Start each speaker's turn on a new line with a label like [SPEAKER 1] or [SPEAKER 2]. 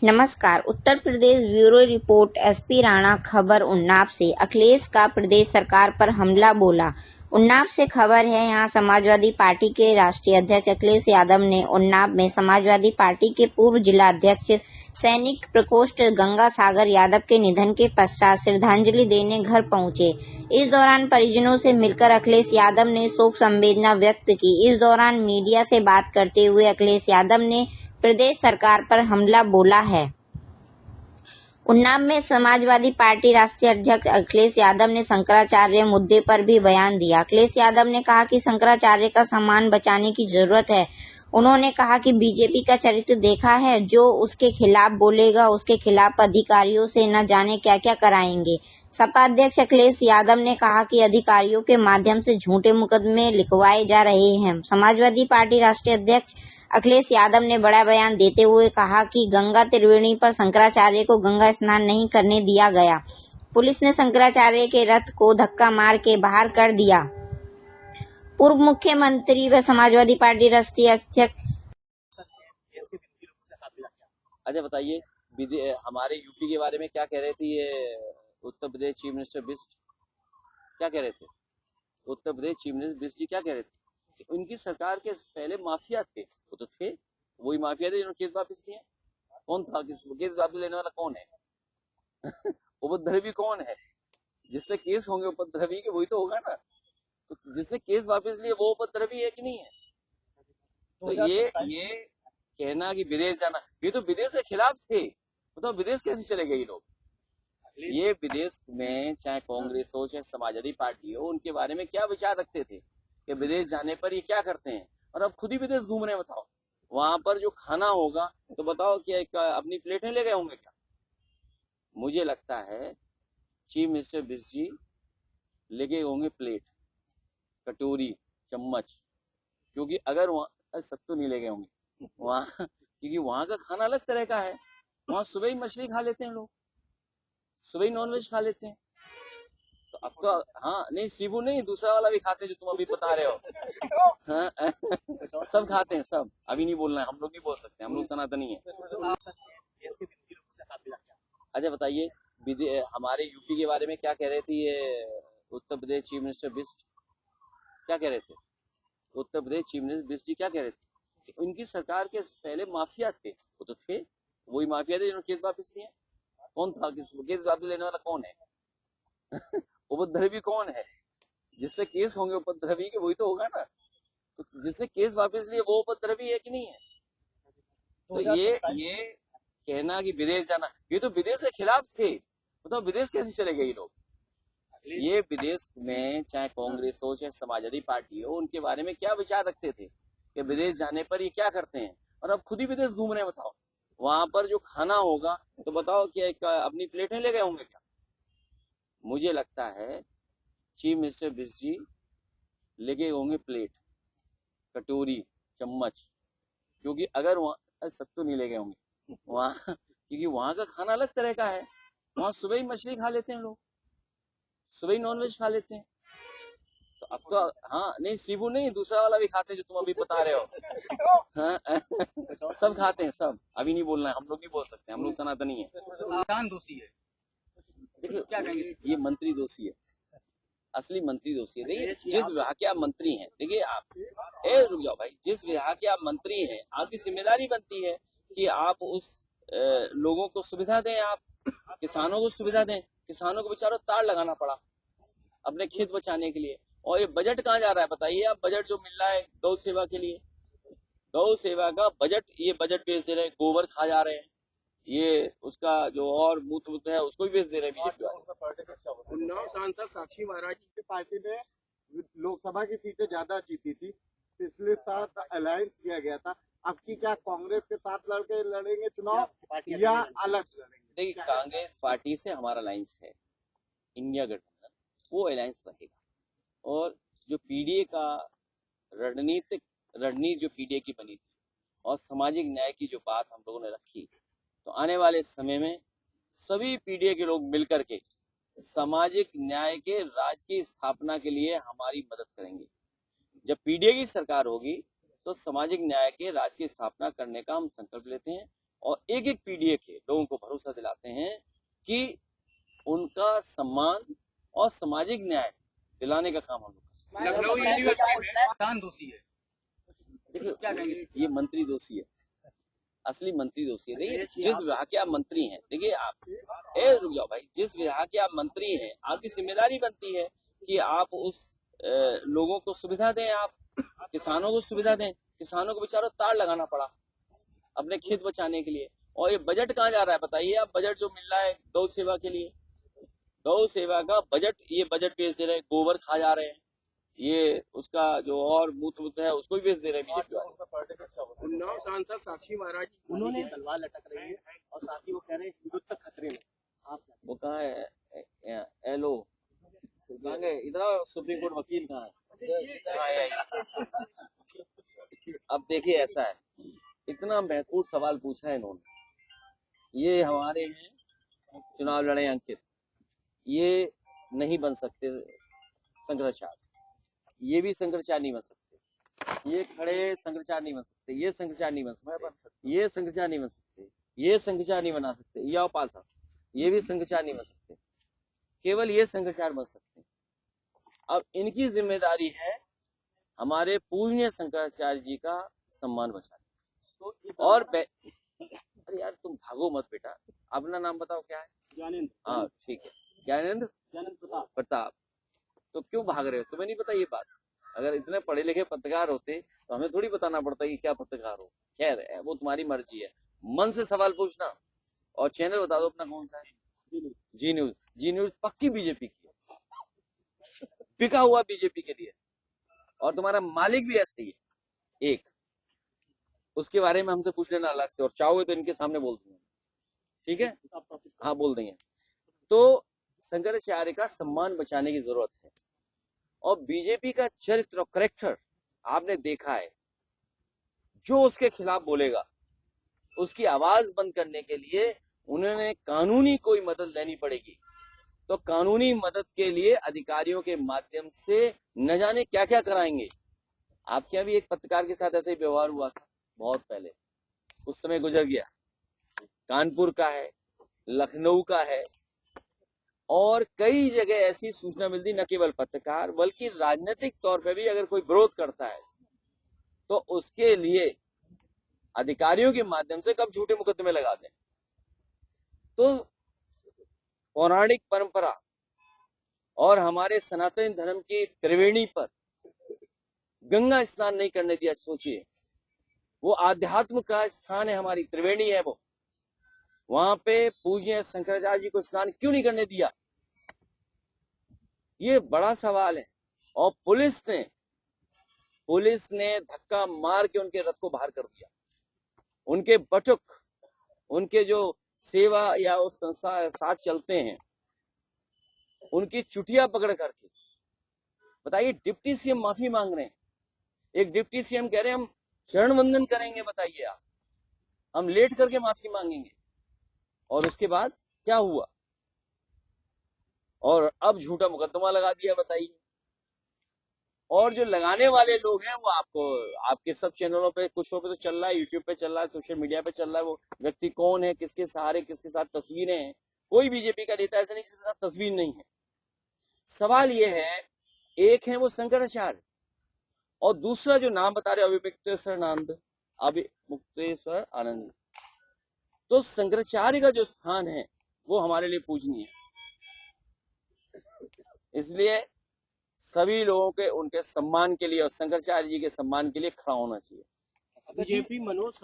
[SPEAKER 1] नमस्कार। Uttar Pradesh bureau report. SP Rana. खबर उन्नाव से। अखिलेश का प्रदेश सरकार पर हमला बोला। उन्नाव से खबर है। यहाँ समाजवादी पार्टी के राष्ट्रीय अध्यक्ष अखिलेश यादव ने उन्नाव में समाजवादी पार्टी के पूर्व जिला अध्यक्ष सैनिक प्रकोष्ठ गंगा सागर यादव के निधन के पश्चात श्रद्धांजलि देने घर पहुंचे। इस दौरान परिजनों से मिलकर अखिलेश यादव ने शोक संवेदना व्यक्त की। इस दौरान मीडिया से बात करते हुए अखिलेश यादव ने प्रदेश सरकार पर हमला बोला है। उन्नाव में समाजवादी पार्टी राष्ट्रीय अध्यक्ष अखिलेश यादव ने शंकराचार्य मुद्दे पर भी बयान दिया। अखिलेश यादव ने कहा कि शंकराचार्य का सम्मान बचाने की जरूरत है। उन्होंने कहा कि बीजेपी का चरित्र देखा है, जो उसके खिलाफ बोलेगा उसके खिलाफ अधिकारियों से न जाने क्या क्या कराएंगे। सपा अध्यक्ष अखिलेश यादव ने कहा कि अधिकारियों के माध्यम से झूठे मुकदमे लिखवाए जा रहे हैं। समाजवादी पार्टी राष्ट्रीय अध्यक्ष अखिलेश यादव ने बड़ा बयान देते हुए कहा कि गंगा त्रिवेणी पर शंकराचार्य को गंगा स्नान नहीं करने दिया गया। पुलिस ने शंकराचार्य के रथ को धक्का मार के बाहर कर दिया। पूर्व मुख्यमंत्री व समाजवादी पार्टी राष्ट्रीय अध्यक्ष।
[SPEAKER 2] अच्छा बताइए, हमारे यूपी के बारे में क्या कह रहे थे ये उत्तर प्रदेश चीफ मिनिस्टर बिष्ट? क्या कह रहे थे उत्तर प्रदेश चीफ मिनिस्टर बिष्ट जी? क्या कह रहे थे? उनकी सरकार के पहले माफिया थे, वो तो थे, वही माफिया थे जिन्होंने केस वापस किए। कौन था केस वापस लेने वाला? कौन है? उपद्रवी कौन है? जिसपे केस होंगे उपद्रवी के, वही तो होगा ना। तो जिसने केस वापस लिए वो उपद्रवी है कि नहीं है? तो ये कहना कि विदेश जाना, ये तो विदेश के खिलाफ थे। तो विदेश कैसे चले गए ये लोग? ये विदेश में चाहे कांग्रेस हो चाहे समाजवादी पार्टी हो, उनके बारे में क्या विचार रखते थे कि विदेश जाने पर ये क्या करते हैं, और अब खुद ही विदेश घूम रहे हैं। बताओ, वहां पर जो खाना होगा तो बताओ क्या अपनी प्लेटें ले गए होंगे क्या? मुझे लगता है चीफ मिनिस्टर बिष्ट जी लेके होंगे प्लेट, कटोरी, चम्मच, क्योंकि अगर वहां सत्तू नहीं ले गए होंगे वहां, क्योंकि वहां का खाना अलग तरह का है। वहां सुबह ही मछली खा लेते हैं लोग, सुबह ही नॉनवेज खा लेते हैं। तो अब तो हाँ नहीं, सीबू नहीं, दूसरा वाला भी खाते हैं जो तुम अभी बता रहे हो। हाँ, सब खाते हैं सब। अभी नहीं बोलना है, हम लोग नहीं बोल सकते, हम लोग सनातनी है। अच्छा बताइए, हमारे यूपी के बारे में क्या कह रहे थे ये उत्तर प्रदेश चीफ मिनिस्टर बिष्ट? क्या कह रहे थे उत्तर प्रदेश चीफ मिनिस्टर बिष्ट जी? क्या कह रहे थे? उनकी सरकार के पहले माफिया थे, वो तो थे, वही माफिया थे जिन्होंने केस वापस किए। कौन था केस वापस लेने वाला? कौन है? उपद्रवी कौन है? जिसपे केस होंगे उपद्रवी के, वही तो होगा ना। तो जिसने केस वापस लिए वो उपद्रवी है कि नहीं है? तो ये कहना कि विदेश जाना, ये तो विदेश के खिलाफ थे। तो विदेश कैसे चले गए ये लोग? ये विदेश में चाहे कांग्रेस हो चाहे समाजवादी पार्टी हो, उनके बारे में क्या विचार रखते थे कि विदेश जाने पर ये क्या करते हैं, और अब खुद ही विदेश घूम रहे हैं। बताओ, वहां पर जो खाना होगा तो बताओ क्या अपनी प्लेटें ले गए होंगे क्या? मुझे लगता है चीफ मिनिस्टर बिष्ट जी लेके होंगे प्लेट, कटोरी, चम्मच, क्योंकि अगर वहां सत्तू नहीं ले गए होंगे वहां, क्योंकि वहां का खाना अलग तरह का है। वहां सुबह ही मछली खा लेते हैं लोग, सुबह ही नॉनवेज खा लेते हैं। तो अब तो हाँ नहीं, सीबू नहीं, दूसरा वाला भी खाते हैं जो तुम अभी बता रहे हो। हाँ, सब खाते हैं सब। अभी नहीं बोलना है, हम लोग नहीं बोल सकते, हम लोग सनातनी है।
[SPEAKER 3] दोषी है।
[SPEAKER 2] देखिए
[SPEAKER 3] क्या कहेंगे?
[SPEAKER 2] ये मंत्री दोषी है, असली मंत्री दोषी है। देखिए जिस विभाग के आप मंत्री हैं, देखिए आप रुक जाओ भाई, जिस विभाग के आप मंत्री हैं, आपकी जिम्मेदारी बनती है कि आप उस लोगों को सुविधा दें, आप किसानों को सुविधा दें। किसानों को बेचारों तार लगाना पड़ा अपने खेत बचाने के लिए। और ये बजट कहाँ जा रहा है बताइए आप? बजट जो मिल रहा है गौ सेवा के लिए, गौ सेवा का बजट, ये बजट बेच दे रहे हैं, गोबर खा जा रहे हैं, ये उसका जो और मूत्र है उसको भी बेच दे रहे हैं बीजेपी वाले।
[SPEAKER 3] उन्नाव सांसद साक्षी महाराज
[SPEAKER 4] की पार्टी ने लोकसभा की सीटें ज्यादा जीती थी, पिछले साल अलायंस किया गया था। अब की क्या कांग्रेस के साथ लड़ेंगे चुनाव या अलग लड़ेंगे?
[SPEAKER 2] देखिए कांग्रेस पार्टी से हमारा अलायंस है, इंडिया गठबंधन, वो अलायंस रहेगा। और जो पीडीए का रणनीति जो पीडीए की बनी थी और सामाजिक न्याय की जो बात हम लोगों ने रखी, तो आने वाले समय में सभी पीडीए के लोग मिलकर के सामाजिक न्याय के राज की स्थापना के लिए हमारी मदद करेंगे। जब पीडीए की सरकार होगी तो सामाजिक न्याय के राज की स्थापना करने का हम संकल्प लेते हैं। और एक एक पीडीए के लोगों को भरोसा दिलाते हैं कि उनका सम्मान और सामाजिक न्याय दिलाने का काम हम लोग करते हैं।
[SPEAKER 3] लखनऊ यूनिवर्सिटी में स्थान दोषी है।
[SPEAKER 2] देखिए
[SPEAKER 3] क्या कहेंगे?
[SPEAKER 2] ये मंत्री दोषी है, असली मंत्री दोषी है। देखिए जिस विभाग के आप मंत्री हैं, देखिए आप रुक जाओ भाई, जिस विभाग के आप मंत्री हैं आपकी जिम्मेदारी बनती है कि आप उस लोगों को सुविधा दें, आप किसानों को सुविधा दें। किसानों को बेचारों तार लगाना पड़ा अपने खेत बचाने के लिए। और ये बजट कहाँ जा रहा है बताइए आप? बजट जो मिल रहा है गौ सेवा के लिए, गौ सेवा का बजट, ये बजट बेच दे रहे हैं, गोबर खा जा रहे हैं, ये उसका जो और मूत्र है उसको भी बेच दे रहे हैं बीजेपी वाले।
[SPEAKER 3] उन्नाव सांसद साक्षी महाराज उन्होंने तलवार लटक रही है और साथ ही वो कह रहे हैं हिंदुत्व खतरे में। आप
[SPEAKER 2] वो कहाँ है एलो कहाँ गए? इधर सुप्रीम कोर्ट वकील कहाँ है? अब देखिए ऐसा है, इतना महत्वपूर्ण सवाल पूछा है इन्होंने। ये हमारे हैं चुनाव लड़े अंकित, ये नहीं बन सकते शंकराचार्य, ये भी शंकराचार्य नहीं बन सकते, ये खड़े शंकराचार्य नहीं बन सकते, ये शंकराचार्य नहीं बन सकते, ये शंकराचार्य नहीं बन सकते, ये शंकराचार्य नहीं बना सकते, ये आओ पाल साहब, ये भी शंकराचार्य नहीं बन सकते, केवल ये शंकराचार्य बन सकते। अब इनकी जिम्मेदारी है हमारे पूज्य शंकराचार्य जी का सम्मान बचाना। और अरे यार तुम भागो मत बेटा, अपना नाम बताओ क्या है?
[SPEAKER 3] ज्ञानेंद्र।
[SPEAKER 2] हाँ ठीक है, ज्ञानेंद्र प्रताप। तो क्यों भाग रहे हो? तुम्हें नहीं पता ये बात? अगर इतने पढ़े लिखे पत्रकार होते तो हमें थोड़ी बताना पड़ता कि क्या पत्रकार हो। खैर है, वो तुम्हारी मर्जी है, मन से सवाल पूछना। और चैनल बता दो अपना कौन सा है? जी न्यूज। जी न्यूज पक्की बीजेपी की है, बिका हुआ बीजेपी के लिए, और तुम्हारा मालिक भी ऐसे ही है एक। उसके बारे में हमसे पूछ लेना अलग से, और चाहोगे तो इनके सामने बोल दूंगा, ठीक है? हाँ बोल देंगे। तो शंकराचार्य का सम्मान बचाने की जरूरत है। और बीजेपी का चरित्र और करेक्टर आपने देखा है, जो उसके खिलाफ बोलेगा उसकी आवाज बंद करने के लिए उन्होंने कानूनी कोई मदद लेनी पड़ेगी। तो कानूनी मदद के लिए अधिकारियों के माध्यम से न जाने क्या क्या कराएंगे। आपके यहाँ भी एक पत्रकार के साथ ऐसे ही व्यवहार हुआ था बहुत पहले, उस समय गुजर गया। कानपुर का है, लखनऊ का है, और कई जगह ऐसी सूचना मिलती, न केवल पत्रकार बल्कि राजनीतिक तौर पर भी अगर कोई विरोध करता है तो उसके लिए अधिकारियों के माध्यम से कब झूठे मुकदमे लगा दें। तो पौराणिक परंपरा और हमारे सनातन धर्म की त्रिवेणी पर गंगा स्नान नहीं करने दिया। सोचिए, वो आध्यात्म का स्थान है, हमारी त्रिवेणी है वो, वहां पे पूज्य शंकराचार्य जी को स्नान क्यों नहीं करने दिया? ये बड़ा सवाल है। और पुलिस ने धक्का मार के उनके रथ को बाहर कर दिया। उनके बटुक, उनके जो सेवा या उस संस्था साथ चलते हैं, उनकी चुटिया पकड़ करके, बताइए डिप्टी सीएम माफी मांग रहे हैं। एक डिप्टी सीएम कह रहे हैं हम चरण वंदन करेंगे, बताइए आप, हम लेट करके माफी मांगेंगे। और उसके बाद क्या हुआ? और अब झूठा मुकदमा लगा दिया, बताइए। और जो लगाने वाले लोग हैं वो आपको आपके सब चैनलों पे, कुछ पे तो चल रहा है, यूट्यूब पे चल रहा है, सोशल मीडिया पे चल रहा है, वो व्यक्ति कौन है, किसके सहारे, किसके साथ तस्वीरें हैं। कोई बीजेपी का नेता ऐसा नहीं जिसके साथ तस्वीर नहीं है। सवाल ये है, एक है वो शंकराचार्य, और दूसरा जो नाम बता रहे अभिमुक्तेश्वर आनंद। तो शंकराचार्य का जो स्थान है वो हमारे लिए पूजनीय है। इसलिए सभी लोगों के उनके सम्मान के लिए और शंकराचार्य जी के सम्मान के लिए खड़ा होना चाहिए।
[SPEAKER 3] बीजेपी मनोज